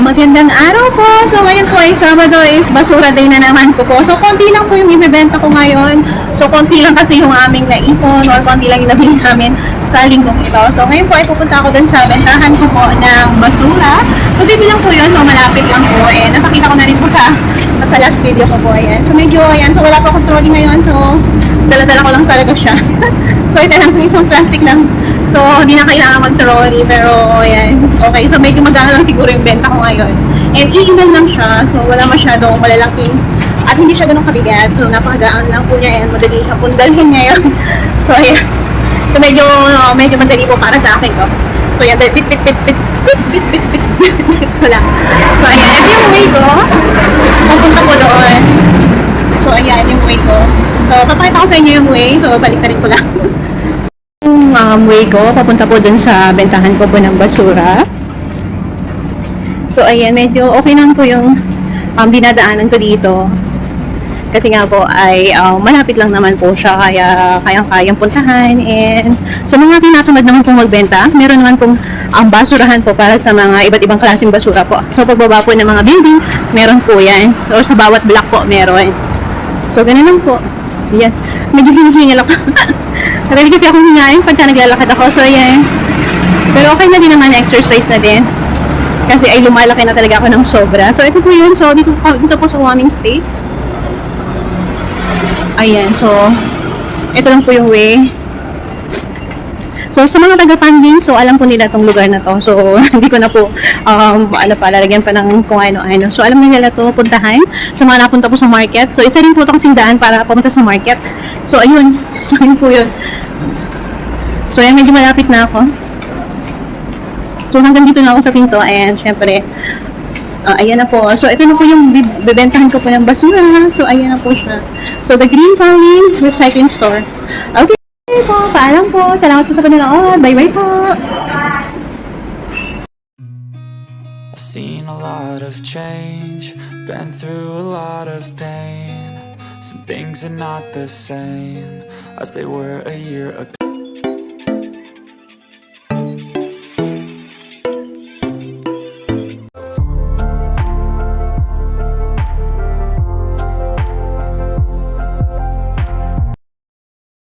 Magandang araw po. So ngayon po ay Sabado is basura day na naman ko po. So konti lang po yung ibebenta ko ngayon. So konti lang kasi yung aming naipon or konti lang yung nabili namin sa linggong ito. So ngayon po ay pupunta ako dun sa bentahan ko po ng basura. So baby lang po yun. So malapit lang po. Eh napakita ko na rin po sa last video ko po. Ayan. So medyo ayan. So wala pa akong trolley ngayon. So dala-dala ko lang talaga siya. So ito lang sa isang plastic lang. So, hindi na kailangan mag-trolley, pero ayan. Okay, so medyo magana lang siguro yung benta ko ngayon. And iinom lang siya, so wala masyadong malalaking at hindi siya ganun kabigat. So, napakagaan lang po niya and madali siya pong dalhin ngayon. So, ayan. So, medyo madali po para sa akin to. So, ayan, bit. Wala. So, ayan. Ito yung way ko. Pupunta ko doon. So, ayan yung way ko. So, papakita ko sa inyo yung way. So, balik na rin ko lang. Way ko, papunta po dun sa bentahan ko po ng basura. So, ayan, medyo okay lang po yung dinadaanan ko dito. Kasi nga po ay malapit lang naman po siya, kaya kayang-kayang puntahan. And so, mga tinatamad naman pong magbenta, meron naman pong basurahan po para sa mga iba't ibang klaseng basura po. So, pagbaba po ng mga building, meron po yan. Or sa bawat block po, meron. So, ganun lang po. Yan. Medyo hinihingal ako. Really kasi ako hingayin pagka naglalakad ako. So, yan. Pero okay na din naman, exercise na din. Kasi ay lumalaki na talaga ako ng sobra. So, ito po yun. So, dito po sa Huaming State. Ayan. So, ito lang po yung way. So, sa mga taga-Panding, so, alam po nila itong lugar na to. So, hindi ko na po, lalagyan pa ng kung ano-ano. So, alam nila to puntahan. Sa mga napunta po sa market. So, isa rin po itong sindaan para pumunta sa market. So, ayun. So, yun po yun. So, ayan, medyo malapit na ako. So, hanggang dito na ako sa pinto. And, syempre, ayan na po. So, ito na po yung bibentahan ko po ng basura. So, ayan na po siya. So, the Green Valley Recycling Store. Okay po. Paalam po. Salamat po sa panonood. Bye-bye po. I've seen a lot of change, been through a lot of pain. Some things are not the same as they were a year ago.